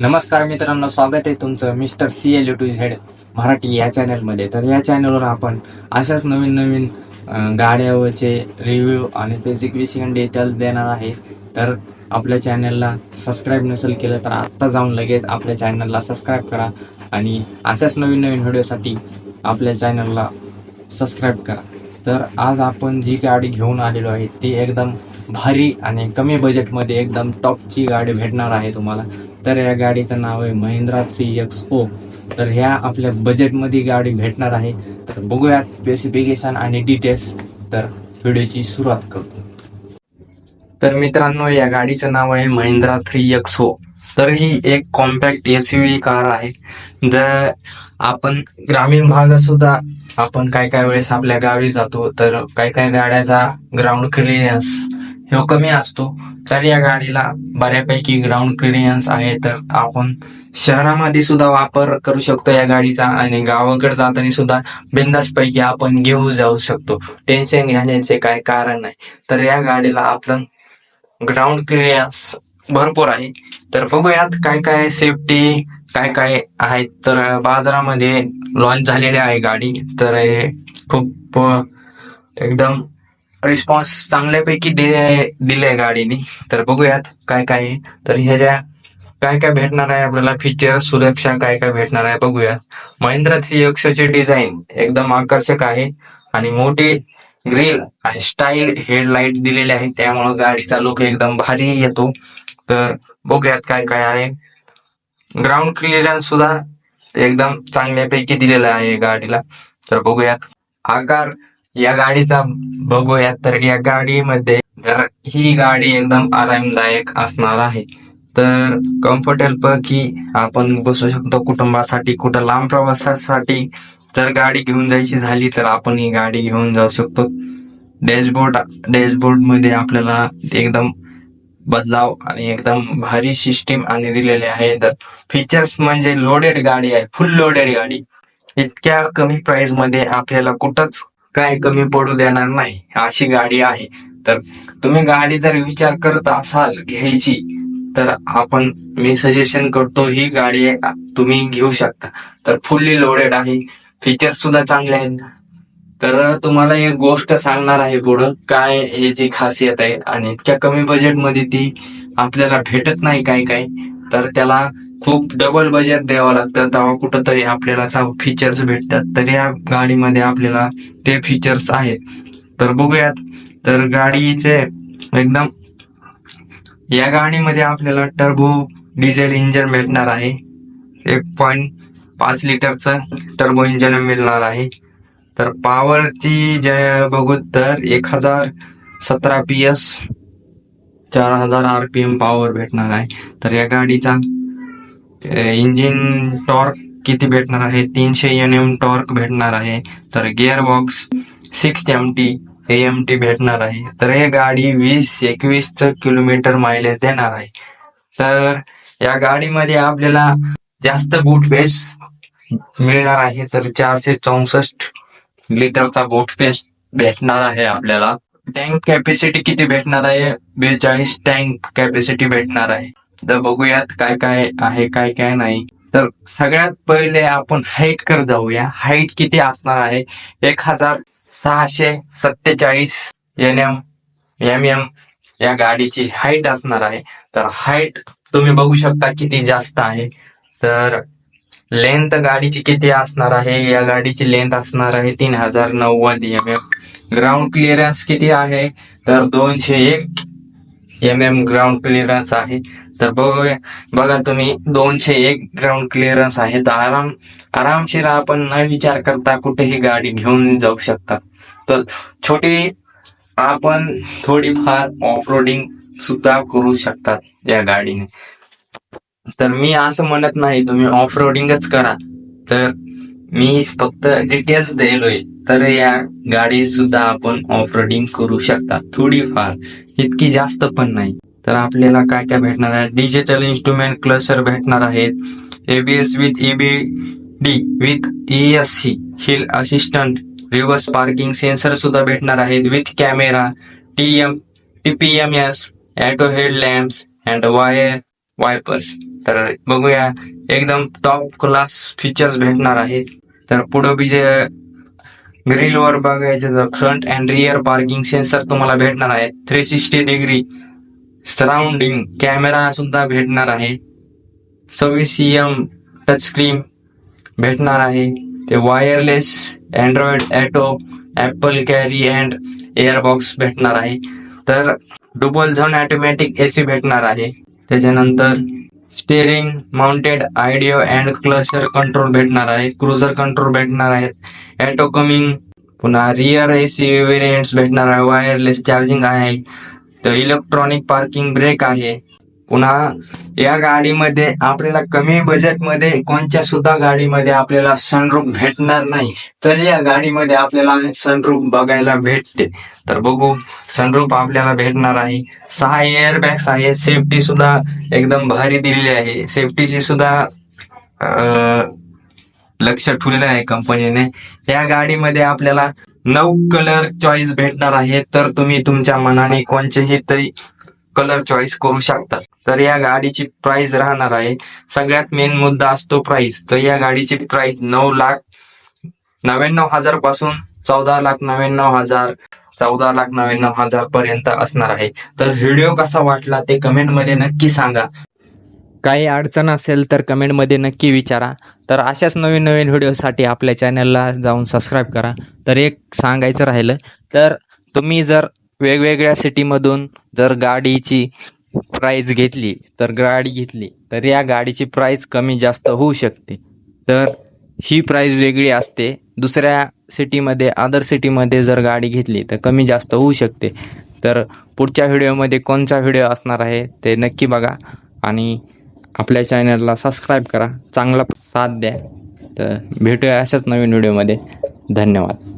नमस्कार मित्रांनो, स्वागत आहे तुमचं मिस्टर CL2Z मराठी या चॅनलमध्ये. तर या चॅनलवर आपण अशाच नवीन नवीन गाड्यावरचे रिव्ह्यू आणि स्पेसिफिकेशन डिटेल्स देणार आहे. तर आपल्या चॅनलला सबस्क्राईब नसेल केलं तर आत्ता जाऊन लगेच आपल्या चॅनलला सबस्क्राईब करा आणि अशाच नवीन नवीन व्हिडिओसाठी आपल्या चॅनलला सबस्क्राईब करा. तर आज आपण जी गाडी घेऊन आलेलो आहे ती एकदम भारी आणि कमी बजेटमध्ये एकदम टॉपची गाडी भेटणार आहे तुम्हाला. तर या गाडीचं नाव आहे महिंद्रा 3XO. तर ह्या आपल्या बजेटमध्ये गाडी भेटणार आहे. तर बघूयात स्पेसिफिकेशन आणि डिटेल्स. तर व्हिडिओची सुरुवात करतो. तर मित्रांनो, या गाडीचं नाव आहे महिंद्रा 3XO. तर ही एक कॉम्पॅक्ट SUV कार आहे. जर आपण ग्रामीण भागात सुद्धा आपण काय काय वेळेस आपल्या गावी जातो तर काय काय गाड्याचा ग्राउंड क्लिअरन्स हे कमी असतो. तर या गाडीला बऱ्यापैकी ग्राउंड क्लिअरन्स आहे. तर आपण शहरामध्ये सुद्धा वापर करू शकतो या गाडीचा आणि गावाकडे जाताना सुद्धा बिंदास पैकी आपण घेऊन जाऊ शकतो. टेन्शन घेण्याचे काय कारण नाही. तर या गाडीला आपण ग्राउंड क्लिअरन्स भरपूर आहे. तर बघूयात काय काय सेफ्टी काय काय आहेत. तर बाजारामध्ये लॉन्च झालेली आहे गाडी. तर खूप एकदम रिस्पॉन्स चांगल्यापैकी दिले गाडीने. तर बघूयात काय काय आहे. तर ह्याच्या काय काय भेटणार आहे आपल्याला, फीचर सुरक्षा काय काय भेटणार आहे बघूयात. महिंद्रा 3XO चे डिझाईन एकदम आकर्षक आहे आणि मोठे ग्रिल आणि स्टाईल हेडलाइट दिलेले आहेत, त्यामुळे गाडीचा लुक एकदम भारी येतो. तर बघूयात काय काय आहे. ग्राउंड क्लिअरन्स सुद्धा एकदम चांगल्यापैकी दिलेला आहे गाडीला. तर बघूयात आकार या गाडीचा बघूयात. तर या गाडीमध्ये जर ही गाडी एकदम आरामदायक असणार आहे. तर कम्फर्टेबल पैकी आपण बसू शकतो. कुटुंबासाठी कुठं लांब प्रवासासाठी जर गाडी घेऊन जायची झाली तर आपण ही गाडी घेऊन जाऊ शकतो. डॅशबोर्ड मध्ये आपल्याला एकदम बदलाव आणि एकदम भारी सिस्टीम आणि दिलेले आहे. तर फीचर्स म्हणजे लोडेड गाडी आहे, फुल लोडेड गाडी. इतक्या कमी प्राइस मध्ये आपल्याला कुठंच काय कमी पडू देणार नाही अशी गाडी आहे. तर तुम्ही गाडी जर विचार करत असाल घ्यायची तर मी सजेशन करतो ही गाडी तुम्ही घेऊ शकता. तर फुल्ली लोडेड आहे, फीचर्स सुद्धा चांगले आहेत. तर तुम्हाला एक गोष्ट सांगणार आहे पुढं काय याची खासियत आहे आणि इतक्या कमी बजेटमध्ये ती आपल्याला भेटत नाही काय काय. तर त्याला खूप डबल बजेट द्यावं लागतं तेव्हा कुठंतरी आपल्याला फीचर्स भेटतात. तर या गाडीमध्ये आपल्याला ते फीचर्स आहेत. तर बघूयात. तर गाडीचे एकदम या गाडीमध्ये आपल्याला टर्बो डिझेल इंजिन भेटणार आहे. 1.5 लिटरचं टर्बो इंजिन मिळणार आहे. तर पॉवरची जे बघू तर 1017 PS 4000 RPM पॉवर भेटणार आहे. तर या गाडीचा इंजिन टॉर्क किती भेटणार आहे, 300 Nm टॉर्क भेटणार आहे. तर गिअर बॉक्स 6 AMT भेटणार आहे. तर ही गाडी 20-21 किलोमीटर मायलेज देणार आहे. तर या गाडीमध्ये आपल्याला जास्त बूट स्पेस मिळणार आहे. तर 464 लिटरचा बूट स्पेस भेटणार आहे आपल्याला. टँक कॅपॅसिटी किती भेटणार आहे, 42 टँक कॅपॅसिटी भेटणार आहे. तर बघूयात काय काय आहे काय काय नाही. तर सगळ्यात पहिले आपण हाईट कर जाऊया. हाईट किती असणार आहे, 1647 mm या गाडीची हाईट असणार आहे. तर हाईट तुम्ही बघू शकता किती जास्त आहे. तर लेंथ गाडीची किती असणार आहे, या गाडीची लेंथ असणार आहे 3090 mm. ग्राउंड क्लिअरन्स किती आहे, तर 201 mm ग्राउंड क्लिअरन्स आहे. तर बघा तुम्ही 201 ग्राउंड क्लिअरन्स आहे. तर आरामशीर आपण न विचार करता कुठेही गाडी घेऊन जाऊ शकता. तर छोटी आपण थोडीफार ऑफ रोडिंग सुद्धा करू शकतात या गाडीने. तर मी असं म्हणत नाही तुम्ही ऑफ रोडिंगच करा, तर मी फक्त डिटेल्स द्यायलोय. तर या गाडी सुद्धा आपण ऑफ रोडिंग करू शकता थोडीफार, इतकी जास्त पण नाही. तर आपल्याला काय काय भेटणार आहे, डिजिटल इन्स्ट्रुमेंट क्लस्टर भेटणार आहेत, ABS with EBD with ESC hill assistant, reverse parking sensor सुद्धा भेटणार आहेत with camera, TPMS, auto head lamps and wipers. तर बघूया, एकदम टॉप क्लास फीचर्स भेटणार आहे. तर पुढं बी जे ग्रिल वर बघायचे तर front and rear parking sensor तुम्हाला भेटणार आहे. 360 डिग्री सराउंडिंग कॅमेरा सुद्धा भेटणार आहे. 26 टच स्क्रीन भेटणार आहे. ते wireless Android auto, Apple carry and airbox भेटणार आहे. तर डुबल झोन ऑटोमॅटिक एसी भेटणार आहे. त्याच्यानंतर steering mounted audio and cluster control भेटणार आहे. क्रुझर कंट्रोल भेटणार आहेत. ॲटो कमिंग, पुन्हा रिअर एसी व्हेरियंट्स भेटणार आहे. वायरलेस चार्जिंग आहे. तर इलेक्ट्रॉनिक पार्किंग ब्रेक आहे. पुन्हा या गाडीमध्ये आपल्याला कमी बजेटमध्ये कोणत्या सुद्धा गाडीमध्ये आपल्याला सनरूफ भेटणार नाही, तर या गाडीमध्ये आपल्याला सनरूफ बघायला भेटते. तर बघू, सनरूफ आपल्याला भेटणार आहे. 6 एअर बॅग्स आहे. सेफ्टी सुद्धा एकदम भारी दिलेली आहे. सेफ्टीची सुद्धा लक्ष ठेवलेलं आहे कंपनीने. या गाडीमध्ये आपल्याला 9 कलर चॉईस भेटणार आहे. तर तुम्ही तुमच्या मनाने कोणतेही तरी कलर चॉईस करू शकता. तर या गाडीची प्राइस राहणार आहे, सगळ्यात मेन मुद्दा असतो प्राइस. तर या गाडीची प्राइस 9,99,000 पासून 14,99,000, 14,99,000 पर्यंत असणार आहे. तर व्हिडिओ कसा वाटला ते कमेंटमध्ये नक्की सांगा. काही अडचण असेल तर कमेंटमध्ये नक्की विचारा. तर अशाच नवीन नवीन व्हिडिओसाठी आपल्या चॅनलला जाऊन सबस्क्राईब करा. तर एक सांगायचं राहिलं, तर तुम्ही जर वेगवेगळ्या सिटीमधून जर गाडीची प्राईस घेतली तर या गाडीची प्राईस कमी जास्त होऊ शकते. तर ही प्राईस वेगळी असते. दुसऱ्या सिटीमध्ये, अदर सिटीमध्ये जर गाडी घेतली तर कमी जास्त होऊ शकते. तर पुढच्या व्हिडिओमध्ये कोणचा व्हिडिओ असणार आहे ते नक्की बघा आणि आपल्या चॅनलला सबस्क्राईब करा, चांगला साथ द्या. तर भेटूया अशाच नवीन व्हिडिओमध्ये. धन्यवाद.